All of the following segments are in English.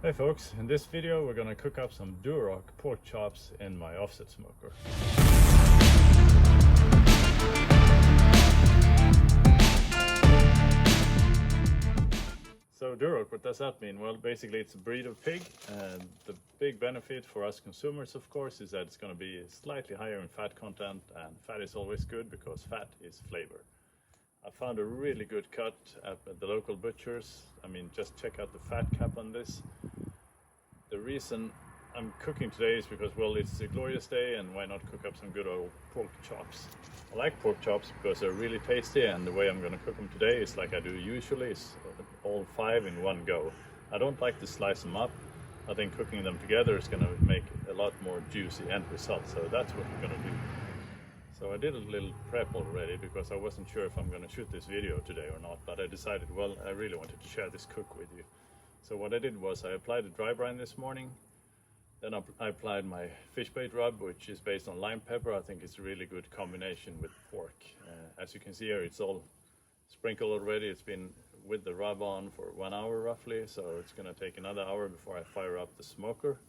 Hey folks, in this video we're gonna cook up some Duroc pork chops in my offset smoker. So Duroc, what does that mean? Well, basically it's a breed of pig, and the big benefit for us consumers, of course, is that it's gonna be slightly higher in fat content, and fat is always good because fat is flavor. I found a really good cut at the local butchers. I mean, just check out the fat cap on this. The reason I'm cooking today is because, well, it's a glorious day and why not cook up some good old pork chops. I like pork chops because they're really tasty, and the way I'm going to cook them today is like I do usually, is all 5 in one go. I don't like to slice them up. I think cooking them together is going to make a lot more juicy end result, so that's what we're going to do. So I did a little prep already because I wasn't sure if I'm going to shoot this video today or not, but I decided, well, I really wanted to share this cook with you. So what I did was I applied a dry brine this morning, then I applied my fish bait rub, which is based on lime pepper. I think it's a really good combination with pork. As you can see here, it's all sprinkled already. It's been with the rub on for 1 hour roughly, so it's going to take another hour before I fire up the smoker.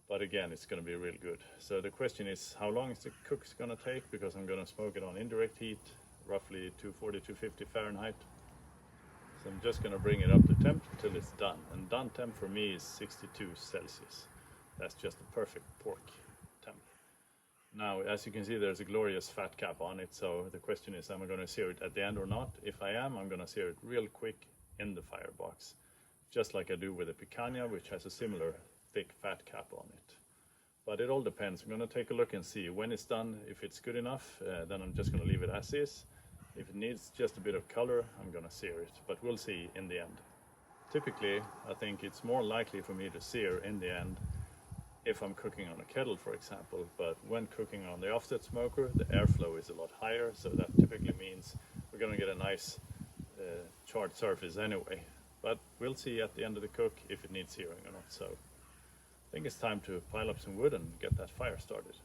But again, it's going to be real good. So the question is, how long is the cook going to take? Because I'm going to smoke it on indirect heat, roughly 240, 250 Fahrenheit. So I'm just going to bring it up to temp until it's done. And done temp for me is 62 Celsius. That's just the perfect pork temp. Now, as you can see, there's a glorious fat cap on it. So the question is, am I going to sear it at the end or not? If I am, I'm going to sear it real quick in the firebox, just like I do with the picanha, which has a similar thick fat cap on it. But it all depends. I'm going to take a look and see when it's done. If it's good enough, then I'm just going to leave it as is. If it needs just a bit of color, I'm going to sear it, but we'll see in the end. Typically, I think it's more likely for me to sear in the end if I'm cooking on a kettle, for example, but when cooking on the offset smoker, the airflow is a lot higher, so that typically means we're going to get a nice charred surface anyway. But we'll see at the end of the cook if it needs searing or not. So I think it's time to pile up some wood and get that fire started.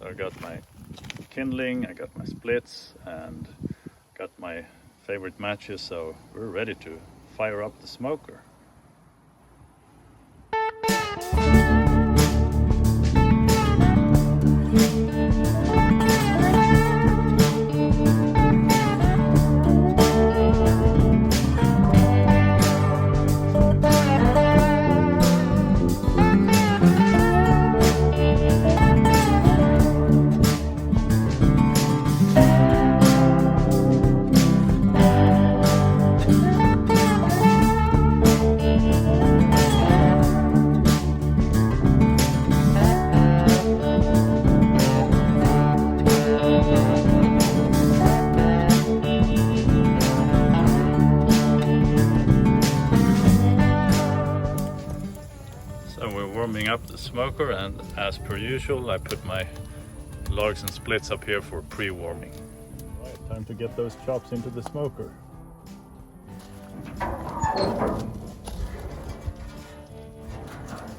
So I got my kindling, I got my splits, and got my favorite matches, so we're ready to fire up the smoker. Warming up the smoker, and as per usual I put my logs and splits up here for pre-warming. Right, time to get those chops into the smoker.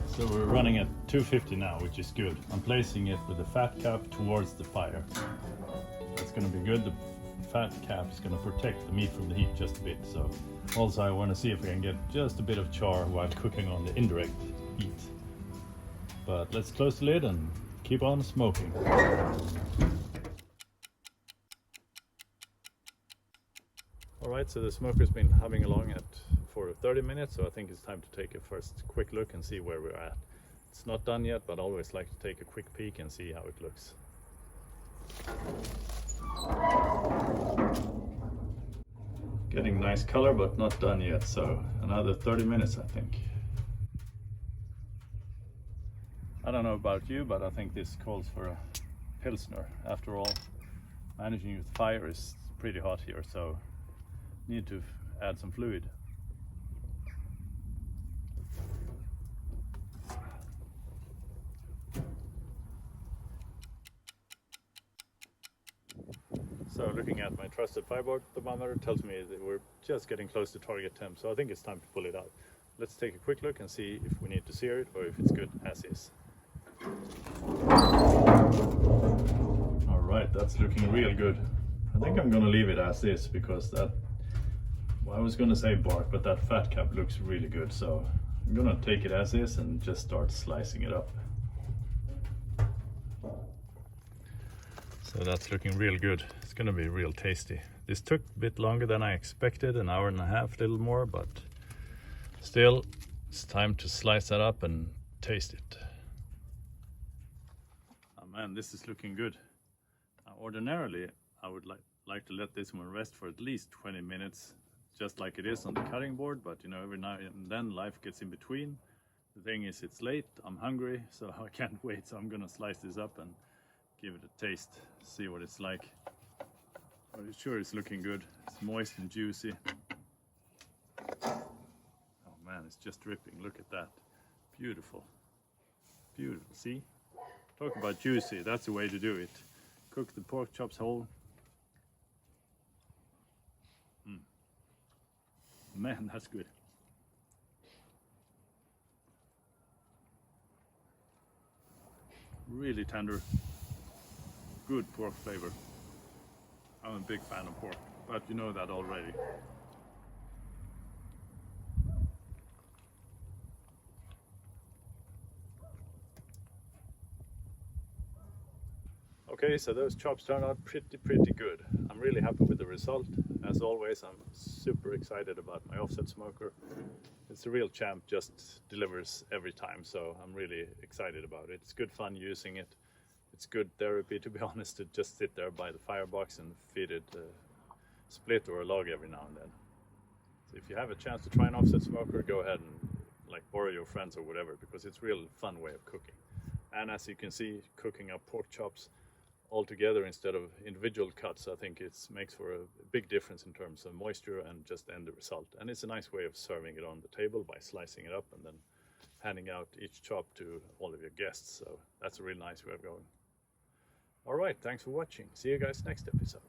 So we're running at 250 now, which is good. I'm placing it with the fat cap towards the fire. That's going to be good. The fat cap is going to protect the meat from the heat just a bit. So also I want to see if I can get just a bit of char while cooking on the indirect heat. But let's close the lid and keep on smoking. Alright, so the smoker's been humming along for 30 minutes, so I think it's time to take a first quick look and see where we're at. It's not done yet, but I always like to take a quick peek and see how it looks. Getting nice color, but not done yet, so another 30 minutes I think. I don't know about you, but I think this calls for a Pilsner. After all, managing with fire is pretty hot here, so need to add some fluid. So looking at my trusted fireboard thermometer tells me that we're just getting close to target temp, so I think it's time to pull it out. Let's take a quick look and see if we need to sear it or if it's good as is. Alright, that's looking real good. I think I'm gonna leave it as is because that Well, I was gonna say bark, but that fat cap looks really good, so I'm gonna take it as is and just start slicing it up. So that's looking real good. It's gonna be real tasty. This took a bit longer than I expected, an hour and a half, a little more, but still, it's time to slice that up and taste it. Oh man, this is looking good. Ordinarily, I would like to let this one rest for at least 20 minutes, just like it is on the cutting board, but you know, every now and then life gets in between. The thing is, it's late, I'm hungry, so I can't wait, so I'm gonna slice this up and give it a taste, see what it's like. But it sure is looking good. It's moist and juicy. Oh man, it's just dripping. Look at that. Beautiful. Beautiful. See? Talk about juicy. That's the way to do it. Cook the pork chops whole. Man, that's good. Really tender. Good pork flavor. I'm a big fan of pork, but you know that already. Okay, so those chops turned out pretty good. I'm really happy with the result. As always, I'm super excited about my offset smoker. It's a real champ, just delivers every time, so I'm really excited about it. It's good fun using it. It's good therapy, to be honest, to just sit there by the firebox and feed it a split or a log every now and then. So if you have a chance to try an offset smoker, go ahead and like borrow your friends or whatever, because it's a real fun way of cooking. And as you can see, cooking up pork chops all together instead of individual cuts, I think it makes for a big difference in terms of moisture and just end result. And it's a nice way of serving it on the table by slicing it up and then handing out each chop to all of your guests. So that's a really nice way of going. All right, thanks for watching. See you guys next episode.